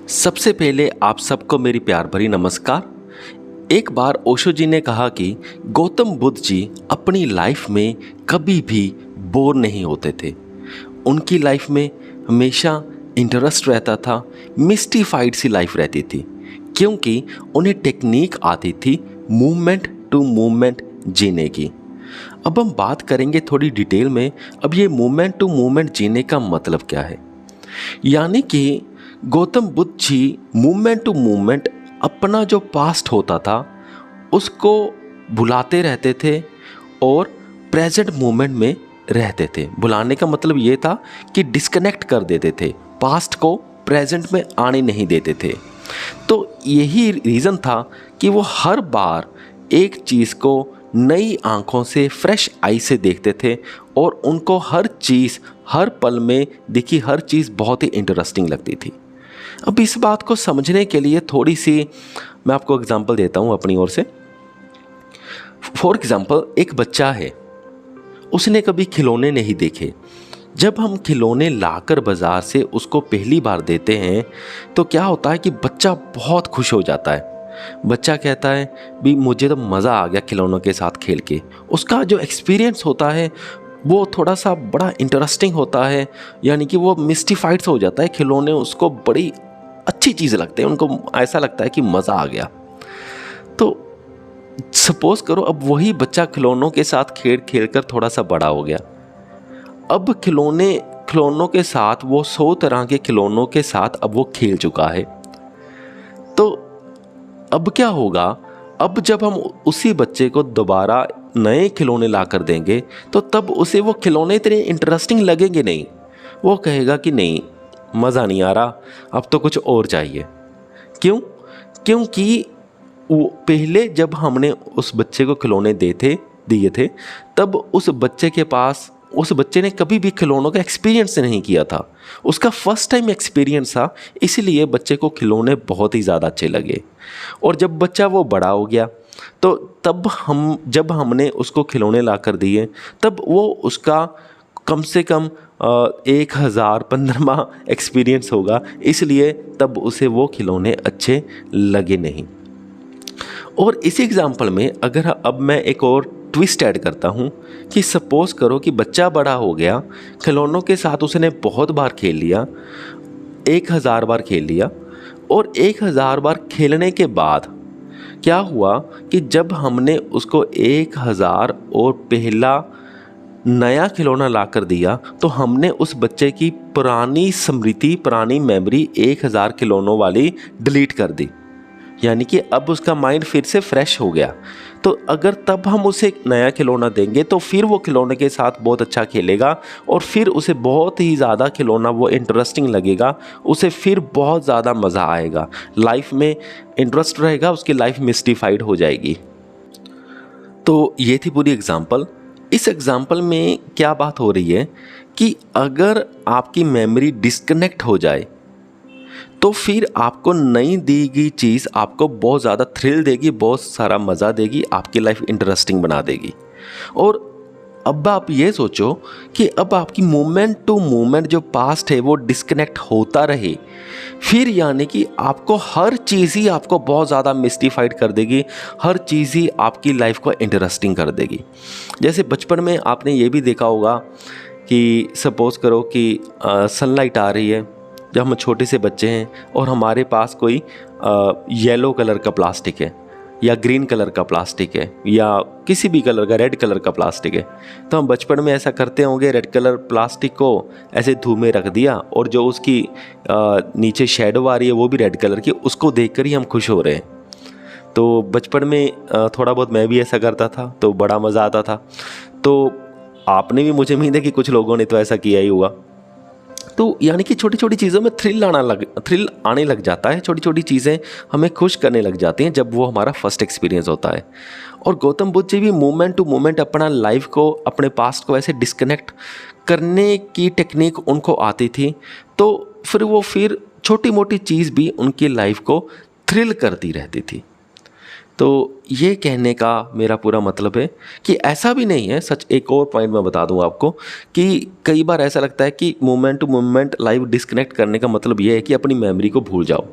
सबसे पहले आप सबको मेरी प्यार भरी नमस्कार। एक बार ओशो जी ने कहा कि गौतम बुद्ध जी अपनी लाइफ में कभी भी बोर नहीं होते थे। उनकी लाइफ में हमेशा इंटरेस्ट रहता था, मिस्टिफाइड सी लाइफ रहती थी, क्योंकि उन्हें टेक्निक आती थी मूवमेंट टू मूवमेंट जीने की। अब हम बात करेंगे थोड़ी डिटेल में, अब ये मूवमेंट टू मूवमेंट जीने का मतलब क्या है। यानी कि Gautam Buddha ji movement to movement अपना जो पास्ट होता था उसको भुलाते रहते थे और प्रेजेंट मोमेंट में रहते थे। भुलाने का मतलब ये था कि डिस्कनेक्ट कर देते थे, पास्ट को प्रेजेंट में आने नहीं देते थे। तो यही रीज़न था कि वो हर बार एक चीज़ को नई आंखों से, फ्रेश आई से देखते थे और उनको हर चीज़, हर पल में दिखी हर चीज़ बहुत ही इंटरेस्टिंग लगती थी। अब इस बात को समझने के लिए थोड़ी सी मैं आपको एग्जांपल देता हूँ अपनी ओर से। फॉर एग्जांपल, एक बच्चा है, उसने कभी खिलौने नहीं देखे। जब हम खिलौने लाकर बाज़ार से उसको पहली बार देते हैं तो क्या होता है कि बच्चा बहुत खुश हो जाता है। बच्चा कहता है भी मुझे तो मज़ा आ गया खिलौनों के साथ खेल के। उसका जो एक्सपीरियंस होता है वो थोड़ा सा बड़ा इंटरेस्टिंग होता है, यानी कि वो मिस्टिफाइड हो जाता है। खिलौने उसको बड़ी अच्छी चीज़ लगते हैं, उनको ऐसा लगता है कि मज़ा आ गया। तो सपोज करो अब वही बच्चा खिलौनों के साथ खेल खेल कर थोड़ा सा बड़ा हो गया। अब खिलौनों के साथ वो 100 तरह के खिलौनों के साथ अब वो खेल चुका है। तो अब क्या होगा, अब जब हम उसी बच्चे को दोबारा नए खिलौने ला कर देंगे तो तब उसे वो खिलौने इतने इंटरेस्टिंग लगेंगे नहीं। वो कहेगा कि नहीं, मज़ा नहीं आ रहा, अब तो कुछ और चाहिए। क्यों? क्योंकि वो पहले जब हमने उस बच्चे को खिलौने दिए थे तब उस बच्चे ने कभी भी खिलौनों का एक्सपीरियंस नहीं किया था। उसका फर्स्ट टाइम एक्सपीरियंस था, इसलिए बच्चे को खिलौने बहुत ही ज़्यादा अच्छे लगे। और जब बच्चा वो बड़ा हो गया तो तब जब हमने उसको खिलौने ला कर दिए तब वो उसका कम से कम 1015वां एक्सपीरियंस होगा, इसलिए तब उसे वो खिलौने अच्छे लगे नहीं। और इसी एग्जांपल में अगर अब मैं एक और ट्विस्ट ऐड करता हूँ कि सपोज करो कि बच्चा बड़ा हो गया, खिलौनों के साथ उसने बहुत बार खेल लिया, 1000 बार खेल लिया, और 1000 बार खेलने के बाद क्या हुआ कि जब हमने उसको 1000 और पहला नया खिलौना ला कर दिया तो हमने उस बच्चे की पुरानी स्मृति, पुरानी मेमोरी 1000 खिलौनों वाली डिलीट कर दी। यानी कि अब उसका माइंड फिर से फ्रेश हो गया। तो अगर तब हम उसे एक नया खिलौना देंगे तो फिर वो खिलौने के साथ बहुत अच्छा खेलेगा और फिर उसे बहुत ही ज़्यादा खिलौना वो इंटरेस्टिंग लगेगा, उसे फिर बहुत ज़्यादा मज़ा आएगा, लाइफ में इंटरेस्ट रहेगा, उसकी लाइफ मिस्टिफाइड हो जाएगी। तो ये थी पूरी एग्जाम्पल। इस एग्जाम्पल में क्या बात हो रही है कि अगर आपकी मेमोरी डिस्कनेक्ट हो जाए तो फिर आपको नई दी गई चीज़ आपको बहुत ज़्यादा थ्रिल देगी, बहुत सारा मज़ा देगी, आपकी लाइफ इंटरेस्टिंग बना देगी। और अब आप ये सोचो कि अब आपकी मोमेंट टू मोमेंट जो पास्ट है वो डिस्कनेक्ट होता रहे, फिर यानी कि आपको हर चीज़ ही आपको बहुत ज़्यादा मिस्टिफाइड कर देगी, हर चीज़ ही आपकी लाइफ को इंटरेस्टिंग कर देगी। जैसे बचपन में आपने ये भी देखा होगा कि सपोज़ करो कि सनलाइट आ रही है, जब हम छोटे से बच्चे हैं और हमारे पास कोई येलो कलर का प्लास्टिक है या ग्रीन कलर का प्लास्टिक है या किसी भी कलर का, रेड कलर का प्लास्टिक है, तो हम बचपन में ऐसा करते होंगे, रेड कलर प्लास्टिक को ऐसे धूप में रख दिया और जो उसकी नीचे शेडो आ रही है वो भी रेड कलर की, उसको देखकर ही हम खुश हो रहे हैं। तो बचपन में थोड़ा बहुत मैं भी ऐसा करता था तो बड़ा मज़ा आता था। तो आपने भी, मुझे उम्मीद है कि कुछ लोगों ने तो ऐसा किया ही हुआ। तो यानी कि छोटी छोटी चीज़ों में थ्रिल आने लग जाता है, छोटी छोटी चीज़ें हमें खुश करने लग जाती हैं जब वो हमारा फर्स्ट एक्सपीरियंस होता है। और गौतम बुद्ध जी भी मोमेंट टू मोमेंट अपना लाइफ को, अपने पास्ट को ऐसे डिस्कनेक्ट करने की टेक्निक उनको आती थी, तो फिर छोटी मोटी चीज़ भी उनकी लाइफ को थ्रिल करती रहती थी। तो ये कहने का मेरा पूरा मतलब है कि ऐसा भी नहीं है। सच एक और पॉइंट मैं बता दूं आपको कि कई बार ऐसा लगता है कि moment to moment live disconnect करने का मतलब ये है कि अपनी मेमोरी को भूल जाओ।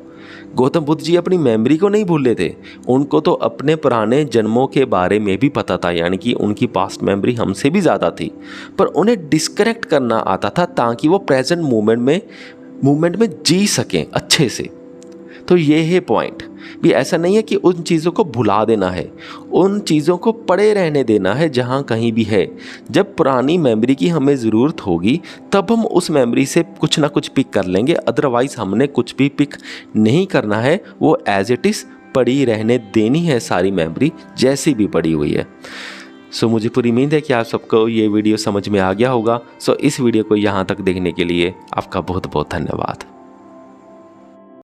गौतम बुद्ध जी अपनी मेमोरी को नहीं भूल रहे थे, उनको तो अपने पुराने जन्मों के बारे में भी पता था, यानी कि उनकी पास्ट मेमोरी हमसे भी ज़्यादा थी, पर उन्हें डिस्कनेक्ट करना आता था ताकि वो प्रेजेंट मोमेंट में जी सकें अच्छे से। तो ये है पॉइंट भी। ऐसा नहीं है कि उन चीज़ों को भुला देना है, उन चीज़ों को पड़े रहने देना है जहाँ कहीं भी है। जब पुरानी मेमोरी की हमें ज़रूरत होगी तब हम उस मेमोरी से कुछ ना कुछ पिक कर लेंगे, अदरवाइज़ हमने कुछ भी पिक नहीं करना है। वो एज इट इज़ पड़ी रहने देनी है, सारी मेमोरी जैसी भी पड़ी हुई है। सो मुझे पूरी उम्मीद है कि आप सबको ये वीडियो समझ में आ गया होगा। सो इस वीडियो को यहाँ तक देखने के लिए आपका बहुत बहुत धन्यवाद।